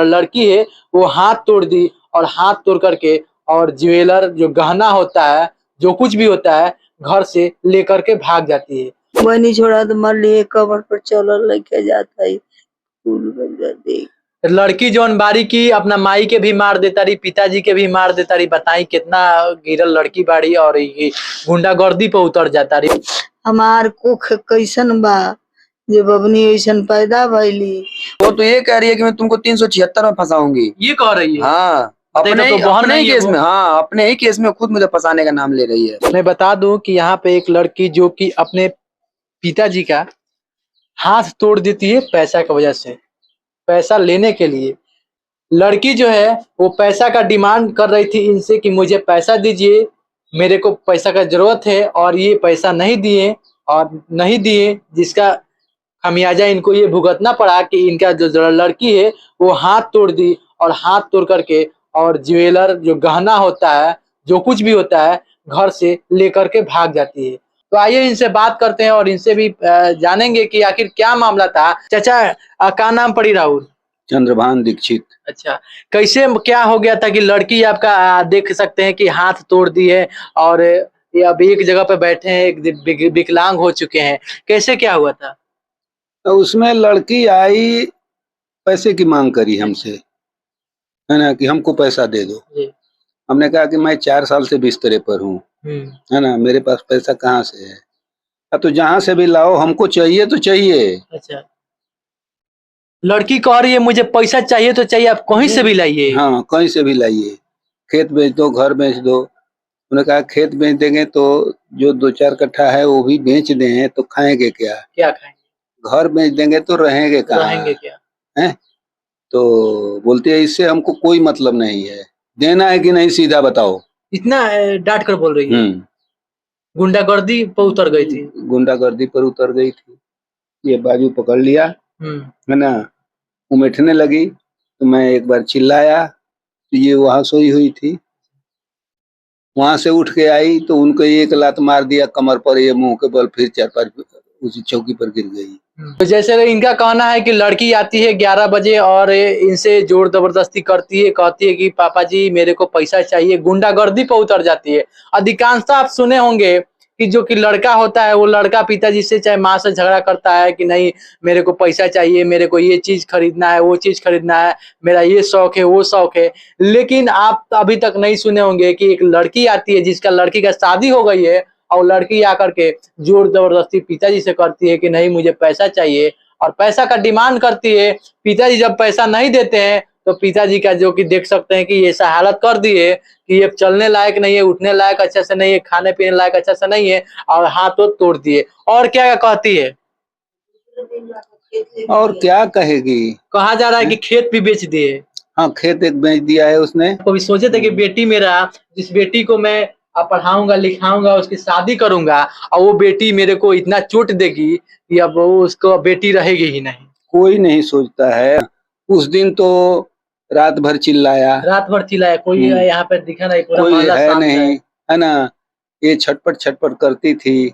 लड़की है वो हाथ तोड़ दी, और हाथ तोड़ करके और ज्वेलर जो गहना होता है, जो कुछ भी होता है, घर से लेकर के भाग जाती है। वही नहीं छोड़ा तो मर लिए कमर पर चलल लेके जाता है फूल देख। लड़की जौन बारी की अपना माई के भी मार देता रही, पिताजी के भी मार देता रही। बताई कितना गिरल लड़की बाड़ी और ये गुंडागर्दी पे उतर जाता रही। हमार कोख कैसन बा जे बबनी ऐसन पैदा भइली। वो तो ये कह रही है कि मैं तुमको 376 में फंसाऊंगी। ये कह रही है? हाँ, देखो तो बहन अपने नहीं ही है केस वो। में, हाँ अपने ही केस में खुद मुझे फंसाने का नाम ले रही है। मैं बता दूं कि यहाँ पे एक लड़की जो कि अपने पिताजी का हाथ तोड़ देती है पैसा की वजह से, पैसा लेने के लिए। लड़की जो है वो पैसा का डिमांड कर रही थी इनसे कि मुझे पैसा दीजिए, मेरे को पैसा का जरूरत है, और ये पैसा नहीं दिए, और नहीं दिए जिसका खमियाजा इनको ये भुगतना पड़ा कि इनका जो लड़की है वो हाथ तोड़ दी, और हाथ तोड़ करके और ज्वेलर जो गहना होता है, जो कुछ भी होता है, घर से लेकर के भाग जाती है। तो आइए इनसे बात करते हैं और इनसे भी जानेंगे कि आखिर क्या मामला था। चाचा क्या नाम पड़ी राहुल? चंद्रभान दीक्षित। अच्छा, कैसे क्या हो गया था कि लड़की आपका देख सकते हैं कि हाथ तोड़ दी है, और ये अभी एक जगह पे बैठे हैं, एक विकलांग हो चुके हैं। कैसे क्या हुआ था? तो उसमें लड़की आई, पैसे की मांग करी हमसे, है ना, कि हमको पैसा दे दो। जी। हमने कहा कि मैं 4 साल से बिस्तरे पर हूँ, है ना, मेरे पास पैसा कहाँ से है? तो जहाँ से भी लाओ, हमको चाहिए तो चाहिए। अच्छा, लड़की कह रही है मुझे पैसा चाहिए तो चाहिए, आप कहीं से भी लाइए। हाँ, कहीं से भी लाइए, खेत बेच दो, घर बेच दो। उन्होंने कहा खेत बेच देंगे तो जो 2-4 कट्ठा है वो भी बेच दें तो खाएंगे क्या? क्या खाएंगे? घर बेच देंगे तो रहेंगे कहाँ? रहेंगे क्या? हैं? तो बोलती है इससे हमको कोई मतलब नहीं है, देना है कि नहीं सीधा बताओ। इतना डांट कर बोल रही है? गुंडागर्दी पर उतर गई थी। गुंडागर्दी पर उतर गई थी। ये बाजू पकड़ लिया, है ना, उमेठने लगी तो मैं एक बार चिल्लाया तो ये वहां सोई हुई थी, वहां से उठ के आई तो उनको एक लात मार दिया कमर पर, ये मुंह के बल फिर 4-5 उसी चौकी पर गिर गई। तो जैसे इनका कहना है कि लड़की आती है 11 बजे और इनसे जोर जबरदस्ती करती है, कहती है कि पापा जी मेरे को पैसा चाहिए, गुंडागर्दी पर उतर जाती है। अधिकांशतः आप सुने होंगे कि जो कि लड़का होता है वो लड़का पिताजी से चाहे माँ से झगड़ा करता है कि नहीं मेरे को पैसा चाहिए, मेरे को ये चीज खरीदना है, वो चीज खरीदना है, मेरा ये शौक है, वो शौक है। लेकिन आप अभी तक नहीं सुने होंगे कि एक लड़की आती है जिसका लड़की का शादी हो गई है, और लड़की आकर के जोर जबरदस्ती पिताजी से करती है कि नहीं मुझे पैसा चाहिए, और पैसा का डिमांड करती है। पिताजी जब पैसा नहीं देते हैं तो पिताजी का जो कि देख सकते हैं कि ऐसा हालत कर दी है कि ये चलने लायक नहीं है, उठने लायक अच्छे से नहीं है, खाने पीने लायक अच्छे से नहीं है, और हाथों तोड़ दिए। और क्या कहती है? और क्या कहेगी? कहा जा रहा है कि खेत भी बेच दिए। हाँ, खेत एक बेच दिया है उसने। कभी सोचे थे कि बेटी मेरा, जिस बेटी को मैं पढ़ाऊंगा लिखाऊंगा, उसकी शादी करूंगा, और वो बेटी मेरे को इतना चोट देगी कि अब वो उसको बेटी रहेगी ही नहीं। कोई नहीं सोचता है। उस दिन तो रात भर चिल्लाया, रात भर चिल्लाया, कोई यहाँ पे दिखा नहीं, पूरा कोई मोहल्ला है शांत नहीं, है ना। ये छटपट छटपट करती थी,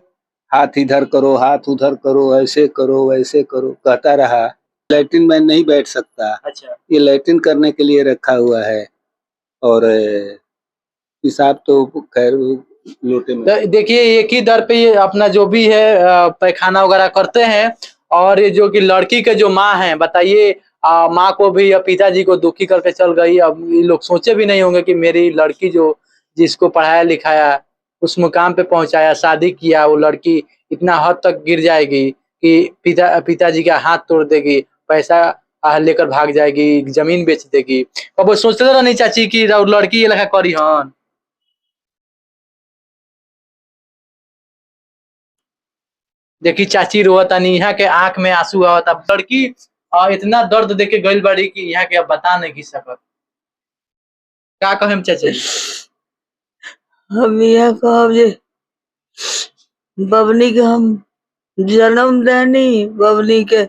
हाथ इधर करो, हाथ उधर करो, ऐसे करो वैसे करो, कहता रहा। लैट्रिन में नहीं बैठ सकता। अच्छा, ये लैट्रिन करने के लिए रखा हुआ है, और पेशाब तो खैर लोटे में। तो देखिए एक ही दर पे ये अपना जो भी है पैखाना वगैरह करते हैं। और ये जो कि लड़की के जो माँ है, बताइए, माँ को भी या पिताजी को दुखी करके चल गई। अब ये लोग सोचे भी नहीं होंगे कि मेरी लड़की जो जिसको पढ़ाया लिखाया, उस मुकाम पे पहुंचाया, शादी किया, वो लड़की इतना हद तक गिर जाएगी कि पिताजी का हाथ तोड़ देगी, पैसा लेकर भाग जाएगी, जमीन बेच देगी। अब वो सोचते रह नहीं चाची की लड़की ये लगा करी हन। देखी चाची रोतानी, यहाँ के आंख में आंसू आवता। लड़की इतना दर्द देके गइल बाड़ी कि यहाँ के अब बता नहीं सकत। का कहेम चाची? हम यह कहब जे बबनी के हम जन्म देनी, बबनी के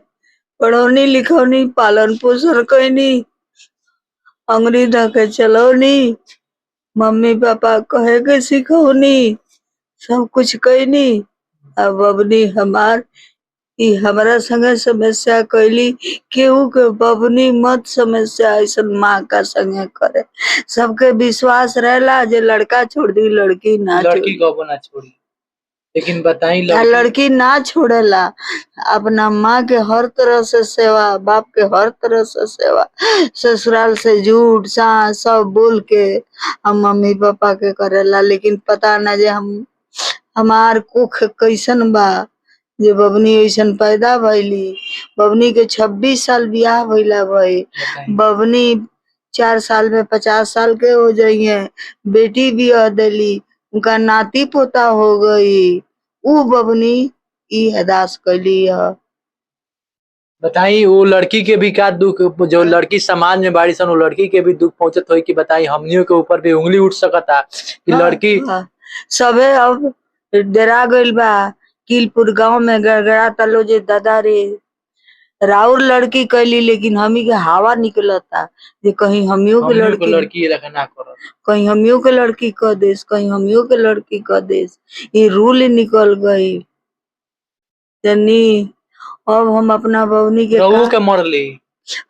पढ़ौनी लिखौनी, पालन पोषण कैनी, अंगरी धके चलौनी, मम्मी पापा कहे के सिखौनी, सब कुछ कैनी। अब बबनी हमार ई हमारा संगे समस्या कैली, केहू के बबनी मत समस्या ऐसा माँ का संगे करे। सबके विश्वास रहेला जे लड़का छोड़ दी लड़की ना लड़की छोड़ी, को ना छोड़ी, लेकिन बताई आ लड़की लड़की ना छोड़ेला। अपना माँ के हर तरह से सेवा, बाप के हर तरह से सेवा, ससुराल से झूठ सास सब बोल के हम मम्मी पापा के करेला। लेकिन पता ना जे हमार कुख कैसन बा जे बबनी ऐसन पैदा भइली। बबनी के 26 साल बियाह भइला भाई, बताई। बबनी 4 साल में 50 साल के हो जाइए, बेटी भी देली, उनका नाती पोता हो गई। ऊ बबनी ई हदास कैली है। बताई वो लड़की के भी का दुख, जो लड़की समाज में बाड़ी सन, वो लड़की के भी दुख पहुंचत होई कि बताई हमनियों के ऊपर भी उंगली उठ सकता कि लड़की हाँ, सबे अब डरा गइल बा। किलपुर गांव में गड़गड़ा तलो जे दादा रे राउर लड़की कैली, लेकिन हमी के हवा निकलता जे कहीं हमियों के हमनियों को लड़की, लड़की ये ना करत। कहीं हमियों के लड़की क देस, कहीं हमियों के लड़की क देस। ये रूल निकल गई जनी। अब हम अपना बबनी के रहू के मरली।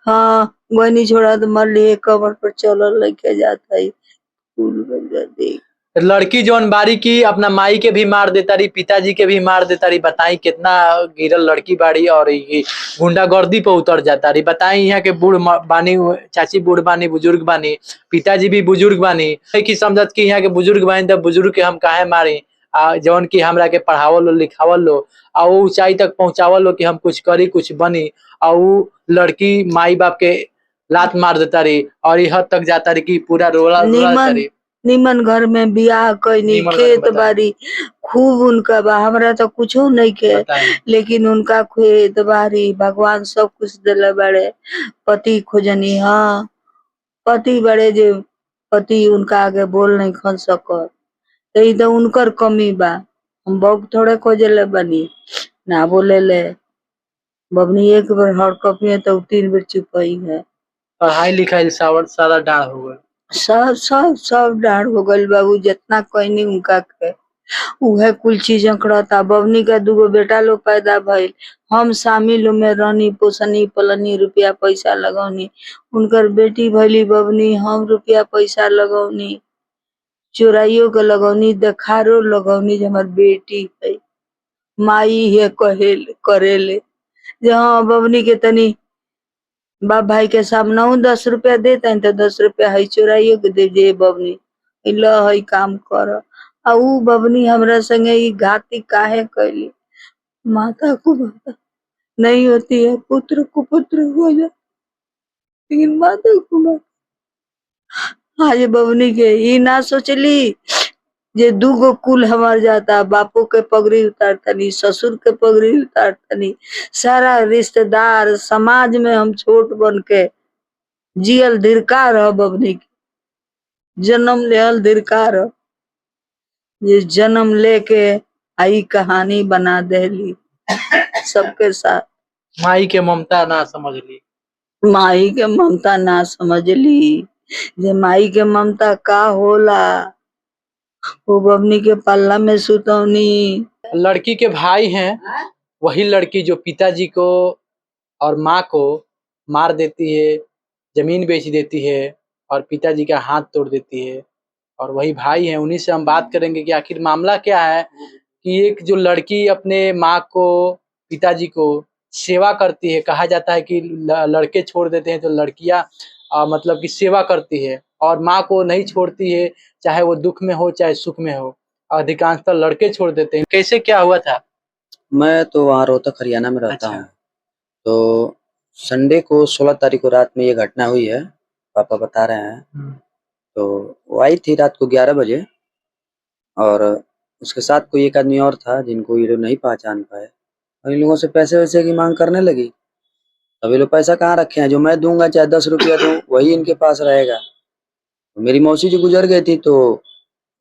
हाँ गनी छोड़ा तो मर लिए, कबर पर चलल लेके जाता है फूल देख। लड़की जौन बाड़ी की अपना माई के भी मार देता रही, पिताजी के भी मार देता रही। बताई कितना गिरल लड़की बाड़ी और ये गुंडागर्दी पे उतर जाता रही। बताई यहाँ के बूढ़ बानी, चाची बूढ़ बानी, बुजुर्ग बानी, पिताजी भी बुजुर्ग बानी की समझत कि यहाँ के बुजुर्ग बानी तब बुजुर्ग के हम काहे मारी। जौन की हमरा के पढ़ावल लो लिखावल लो आ वो ऊंचाई तक पहुंचावल लो कि हम कुछ करी कुछ बनी, और वो लड़की माई बाप के लात मार देता रही और ये हद तक जाता रही कि पूरा रोला देता रही। निमन घर में बियाह कैनी, निमन घर खेत बताई। बाड़ी खूब उनका बा, हमरा तो कुछो नहीं के, बताई। लेकिन उनका खेत बाड़ी भगवान सब कुछ दिले बड़े। पति खोजनी, हाँ पति बड़े जे पति उनका आगे बोल नहीं खन सकत, तो ई तो उनकर कमी बा। हम बहुत थोड़े खोजले बनी ना बोले ले। बबनी एक बार हड़कपी है तो 3 बार चुपई है। पढ़ाई लिखाई सारा डाढ़ हो गए। सब सब सब डाढ़ हो गइल बाबू, जितना कहनी उनका के उहे कुल चीज करता। बबनी का 2 बेटा लोग पैदा भइल, हम शामिल में रहनी, पोसनी पलनी, रुपया पैसा लगौनी। उनकर बेटी भइली बबनी, हम रुपया पैसा लगौनी, चोराइयो के लगौनी, देखारो लगौनी जे हमर बेटी है। माई है करेले जे हाँ बबनी के तनी बाप भाई के सामने 10 रुपया देता है तो 10 रुपया है चोराइयो के दे जे बबनी ल है काम कर। आ ऊ बबनी हमरा संगे ई घाती काहे कैली। माता को माता नहीं होती है, पुत्र को पुत्र हो जाए, लेकिन माता को माता। आज बबनी के ई ना सोचली जे 2 कुल हमार जाता, बापू के पगड़ी उतारतनी, ससुर के पगड़ी उतारतनी, सारा रिश्तेदार समाज में हम छोट बन के जियल धिरकार है। बबनी के जन्म लेहल धिरकार है, ये जन्म लेके आई कहानी बना देली सबके साथ। माई के ममता ना समझ ली, माई के ममता ना समझली जे माई के ममता का होला। वो बबनी के पल्ला में सुतौनी। लड़की के भाई हैं, वही लड़की जो पिताजी को और माँ को मार देती है, जमीन बेच देती है और पिताजी का हाथ तोड़ देती है। और वही भाई हैं, उन्हीं से हम बात करेंगे कि आखिर मामला क्या है कि एक जो लड़की अपने माँ को, पिताजी को सेवा करती है। कहा जाता है कि लड़के छोड़ देते हैं तो लड़कियां मतलब कि सेवा करती है और माँ को नहीं छोड़ती है, चाहे वो दुख में हो चाहे सुख में हो। अधिकांशतः लड़के छोड़ देते हैं। कैसे क्या हुआ था? मैं तो वहाँ रोहतक हरियाणा में रहता अच्छा। हूँ। तो संडे को 16 तारीख को रात में ये घटना हुई है, पापा बता रहे हैं। तो वो आई थी रात को 11 बजे और उसके साथ कोई एक आदमी और था जिनको ये लोग नहीं पहचान पाए और इन लोगों से पैसे वैसे की मांग करने लगी। अब ये लोग पैसा कहाँ रखे हैं, जो मैं दूंगा चाहे 10 रुपया दूं वही इनके पास रहेगा। तो मेरी मौसी जो गुजर गई थी तो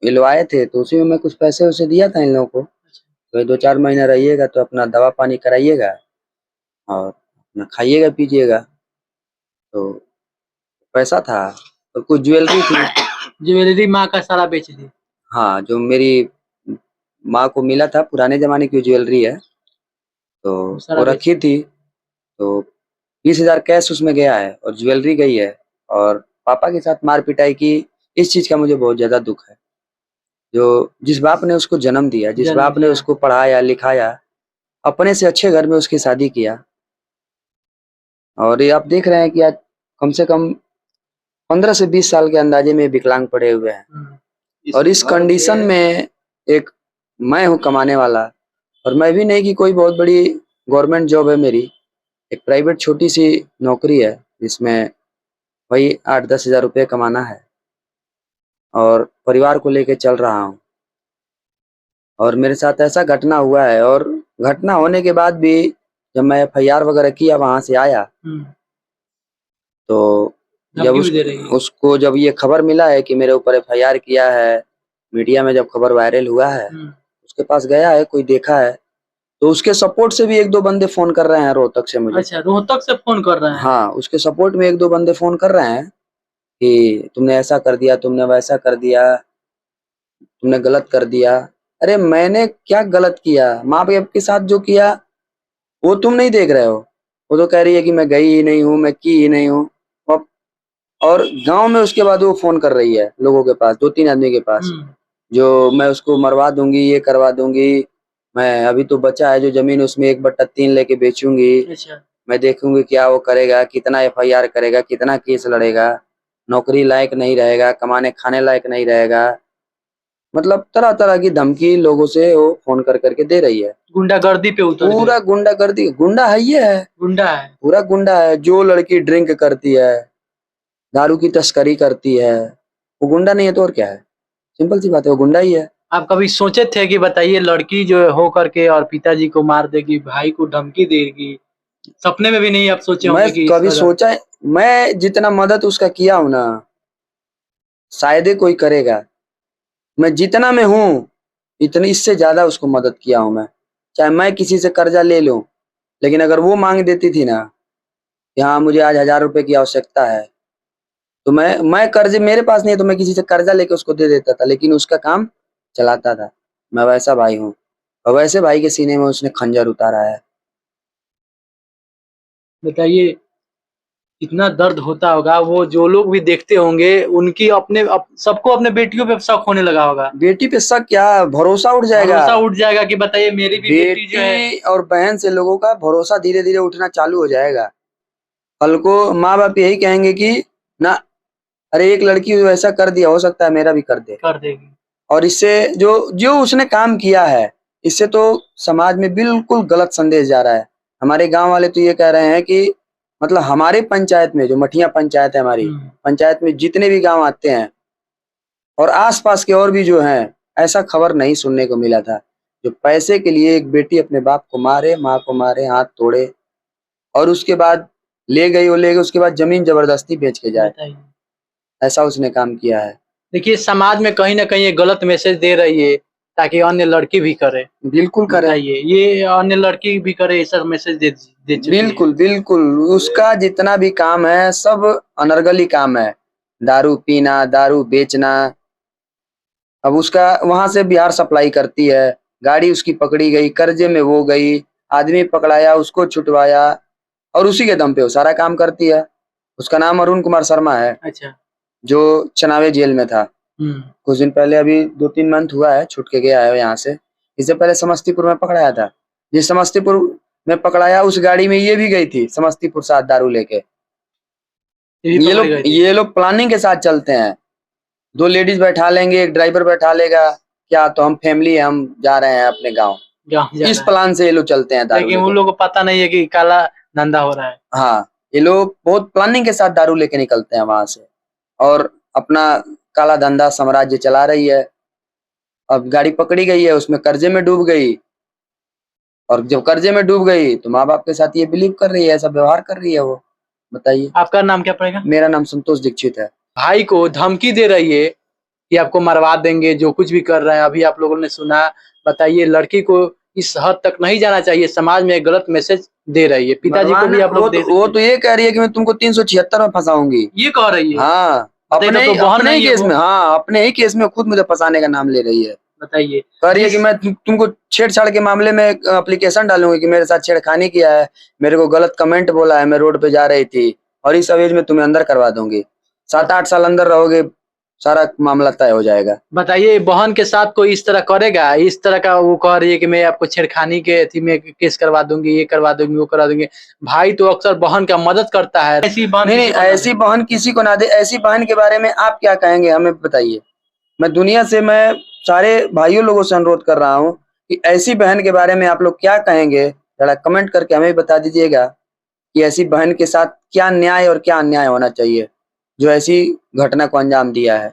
ये लोग आए थे, तो उसी में मैं कुछ पैसे वैसे दिया था इन लोगों को। तो 2-4 महीना रहिएगा तो अपना दवा पानी कराइएगा और अपना खाइएगा पीजिएगा। तो पैसा था और कुछ ज्वेलरी थी। ज्वेलरी माँ का सारा बेच दी। हाँ, जो मेरी माँ को मिला था पुराने जमाने की ज्वेलरी है, तो सारा वो रखी थी, तो 20,000 कैश उसमें गया है और ज्वेलरी गई है, और पापा के साथ मार पिटाई की। इस चीज का मुझे बहुत ज्यादा दुख है। जो जिस बाप ने उसको जन्म दिया, जिस जन्म बाप ने दिया। उसको पढ़ाया लिखाया, अपने से अच्छे घर में उसकी शादी किया, और ये आप देख रहे हैं कि आज कम से कम 15 से 20 साल के अंदाजे में विकलांग पड़े हुए हैं। और इस कंडीशन में एक मैं हूँ कमाने वाला, और मैं भी नहीं कि कोई बहुत बड़ी गवर्नमेंट जॉब है मेरी, एक प्राइवेट छोटी सी नौकरी है जिसमें वही 8-10 हजार रुपये कमाना है, और परिवार को लेके चल रहा हूँ। और मेरे साथ ऐसा घटना हुआ है, और घटना होने के बाद भी जब मैं FIR वगैरह किया, वहां से आया, तो जब उसको जब ये खबर मिला है कि मेरे ऊपर FIR किया है, मीडिया में जब खबर वायरल हुआ है, उसके पास गया है, कोई देखा है, तो उसके सपोर्ट से भी 1-2 बंदे फोन कर रहे हैं रोहतक से मुझे। अच्छा, रोहतक से फोन कर रहे हैं? हाँ, उसके सपोर्ट में 1-2 बंदे फोन कर रहे हैं कि तुमने ऐसा कर दिया, तुमने वैसा कर दिया, तुमने गलत कर दिया। अरे मैंने क्या गलत किया? माँ बाप के साथ जो किया वो तुम नहीं देख रहे हो। वो तो कह रही है कि मैं गई ही नहीं हूँ, मैं की ही नहीं हूँ। और गांव में उसके बाद वो फोन कर रही है लोगों के पास, 2-3 आदमी के पास, जो मैं उसको मरवा दूंगी, ये करवा दूंगी, मैं अभी तो बचा है जो जमीन उसमें 1/3 लेके बेचूंगी। अच्छा। मैं देखूंगी क्या वो करेगा, कितना FIR करेगा, कितना केस लड़ेगा, नौकरी लायक नहीं रहेगा, कमाने खाने लायक नहीं रहेगा। मतलब तरह तरह की धमकी लोगों से वो फोन कर करके दे रही है। गुंडागर्दी पे उतर पूरा गए। गुंडागर्दी, गुंडा है, ये है, गुंडा है, पूरा गुंडा है। जो लड़की ड्रिंक करती है, दारू की तस्करी करती है, वो गुंडा नहीं है तो और क्या है? सिंपल सी बात है, वो गुंडा ही है। आप कभी सोचे थे कि बताइए लड़की जो हो करके और पिताजी को मार देगी, भाई को धमकी देगी? सपने में भी नहीं आप सोचे मैं होंगे कि कभी सोचा, मैं जितना मदद उसका किया हूं ना, शायद ही कोई करेगा। मैं जितना में हूँ, इतनी इससे ज्यादा उसको मदद किया हूं मैं। चाहे मैं किसी से कर्जा ले लूं, लेकिन अगर वो मांग देती थी ना कि हाँ मुझे आज 1000 रुपए की आवश्यकता है, तो मैं कर्जे मेरे पास नहीं है तो मैं किसी से कर्जा लेके उसको दे देता था, लेकिन उसका काम चलाता था। मैं वैसा भाई हूँ, और वैसे भाई के सीने में उसने खंजर उतारा है। बताइए कितना दर्द होता होगा, वो जो लोग भी देखते होंगे उनकी सबको अपने बेटियों पे शक होने लगा होगा। बेटी पे शक क्या, भरोसा उठ जाएगा। भरोसा उठ जाएगा कि बताइए मेरी भी बेटी जो है। बेटी और बहन से लोगों का भरोसा धीरे धीरे उठना चालू हो जाएगा। कल को माँ बाप यही कहेंगे कि ना, अरे एक लड़की वैसा कर दिया, हो सकता है मेरा भी कर देगी। और इससे जो जो उसने काम किया है, इससे तो समाज में बिल्कुल गलत संदेश जा रहा है। हमारे गांव वाले तो ये कह रहे हैं कि मतलब हमारे पंचायत में, जो मठिया पंचायत है हमारी पंचायत में, जितने भी गांव आते हैं और आसपास के और भी जो हैं, ऐसा खबर नहीं सुनने को मिला था जो पैसे के लिए एक बेटी अपने बाप को मारे, माँ को मारे, हाथ तोड़े, और उसके बाद ले गई, वो ले गई, उसके बाद जमीन जबरदस्ती बेच के जाए। ऐसा उसने काम किया है। देखिए समाज में कहीं ना कहीं ये गलत मैसेज दे रही है ताकि अन्य लड़की भी करे। बिल्कुल करे, ये अन्य लड़की भी करे, ऐसा मैसेज दे चुकी है। बिल्कुल बिल्कुल। उसका जितना भी काम है सब अनर्गली काम है, दारू पीना, दारू बेचना। अब उसका वहां से बिहार सप्लाई करती है, गाड़ी उसकी पकड़ी गई, कर्जे में वो गई, आदमी पकड़ाया, उसको छुटवाया, और उसी के दम पे वो सारा काम करती है। उसका नाम अरुण कुमार शर्मा है। अच्छा। जो चनावे जेल में था कुछ दिन पहले, अभी 2-3 मंथ हुआ है छूट के गया है यहाँ से। इससे पहले समस्तीपुर में पकड़ाया था। जिस समस्तीपुर में पकड़ाया उस गाड़ी में ये भी गई थी समस्तीपुर साथ दारू लेके। ये लोग प्लानिंग के साथ चलते हैं। 2 लेडीज बैठा लेंगे, एक ड्राइवर बैठा लेगा, क्या तो हम फैमिली है, हम जा रहे हैं अपने गाँव, इस प्लान से ये लोग चलते हैं दारू लेके। उन लोगों को पता नहीं है कि काला धंधा हो रहा है। हाँ, ये लोग बहुत प्लानिंग के साथ दारू लेके निकलते हैं वहां से, और अपना काला धंधा साम्राज्य चला रही है। अब गाड़ी पकड़ी गई है, उसमें कर्जे में डूब गई, और जब कर्जे में डूब गई तो माँ बाप के साथ ये बिलीव कर रही है, ऐसा व्यवहार कर रही है वो। बताइए आपका नाम क्या पड़ेगा? मेरा नाम संतोष दीक्षित है। भाई को धमकी दे रही है कि आपको मरवा देंगे, जो कुछ भी कर रहे हैं, अभी आप लोगों ने सुना। बताइए लड़की को इस हद तक नहीं जाना चाहिए, समाज में एक गलत मैसेज दे रही है। पिताजी को भी आप लोग वो तो ये कह रही है कि मैं तुमको 376 में फंसाऊंगी, ये कह रही है। हाँ, अपने ही केस में, हाँ अपने ही केस में खुद मुझे फंसाने का नाम ले रही है। बताइए। कह रही है कि मैं तुमको छेड़छाड़ के मामले में एप्लीकेशन डालूंगी कि मेरे साथ छेड़खानी किया है, मेरे को गलत कमेंट बोला है, मैं रोड पे जा रही थी और इस एज में तुम्हें अंदर करवा दूंगी। 7-8 साल अंदर रहोगे, सारा मामला तय हो जाएगा। बताइए, बहन के साथ कोई इस तरह करेगा? इस तरह का वो कह रही है कि मैं आपको छेड़खानी के अथी में केस करवा दूंगी, ये करवा दूंगी, वो करवा दूंगी। भाई तो अक्सर बहन का मदद करता है, ऐसी बहन नहीं, ऐसी बहन किसी को ना दे। ऐसी बहन के बारे में आप क्या कहेंगे, हमें बताइए। मैं सारे भाइयों लोगों से अनुरोध कर रहा हूँ कि ऐसी बहन के बारे में आप लोग क्या कहेंगे, जरा कमेंट करके हमें बता दीजिएगा कि ऐसी बहन के साथ क्या न्याय और क्या अन्याय होना चाहिए जो ऐसी घटना को अंजाम दिया है।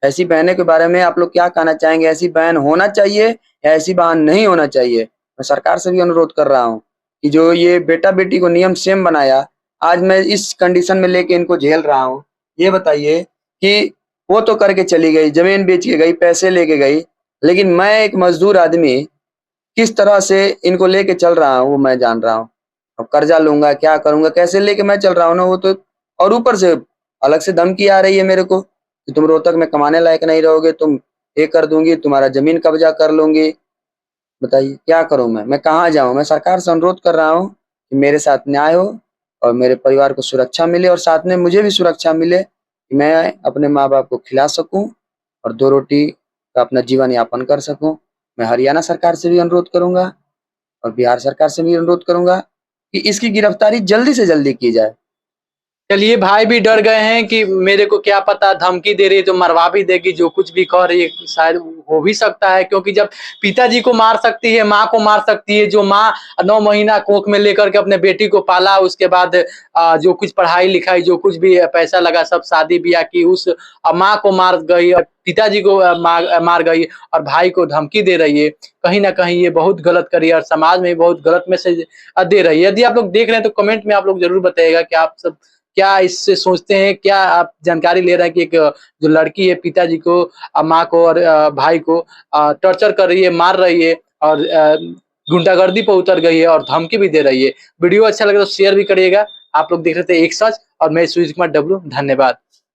ऐसी बहनों के बारे में आप लोग क्या कहना चाहेंगे? ऐसी बहन होना चाहिए या ऐसी बहन नहीं होना चाहिए? मैं सरकार से भी अनुरोध कर रहा हूँ कि जो ये बेटा बेटी को नियम सेम बनाया, आज मैं इस कंडीशन में लेके इनको झेल रहा हूँ। ये बताइए कि वो तो करके चली गई, जमीन बेच के गई, पैसे लेके गई, लेकिन मैं एक मजदूर आदमी किस तरह से इनको लेके चल रहा हूँ वो मैं जान रहा हूँ। अब कर्जा लूंगा, क्या करूंगा, कैसे लेके मैं चल रहा हूँ ना वो तो। और ऊपर से अलग से धमकी आ रही है मेरे को कि तुम रोहतक में कमाने लायक नहीं रहोगे, तुम ये कर दूंगी, तुम्हारा जमीन कब्जा कर लूंगी। बताइए क्या करूं मैं कहाँ जाऊं? मैं सरकार से अनुरोध कर रहा हूं कि मेरे साथ न्याय हो और मेरे परिवार को सुरक्षा मिले और साथ में मुझे भी सुरक्षा मिले कि मैं अपने माँ बाप को खिला सकूं और 2 रोटी का अपना जीवन यापन कर सकूं। मैं हरियाणा सरकार से भी अनुरोध करूंगा और बिहार सरकार से भी अनुरोध करूंगा कि इसकी गिरफ्तारी जल्दी से जल्दी की जाए। चलिए, भाई भी डर गए हैं कि मेरे को क्या पता, धमकी दे रही है तो मरवा भी देगी, जो कुछ भी कह रही है शायद हो भी सकता है, क्योंकि जब पिताजी को मार सकती है, माँ को मार सकती है, जो माँ 9 महीना कोख में लेकर के अपने बेटी को पाला, उसके बाद जो कुछ पढ़ाई लिखाई, जो कुछ भी पैसा लगा, सब शादी ब्याह की, उस माँ को मार गई और पिताजी को मार गई और भाई को धमकी दे रही है। कहीं ना कहीं ये बहुत गलत करी है और समाज में बहुत गलत मैसेज दे रही है। यदि आप लोग देख रहे हैं तो कमेंट में आप लोग जरूर बताइएगा कि आप सब क्या इससे सोचते हैं, क्या आप जानकारी ले रहे हैं कि एक जो लड़की है पिताजी को, माँ को और भाई को टॉर्चर कर रही है, मार रही है और गुंडागर्दी पर उतर गई है और धमकी भी दे रही है। वीडियो अच्छा लगे तो शेयर भी करिएगा। आप लोग देख रहे थे एक सच और मैं सुजीत कुमार डब्लू, धन्यवाद।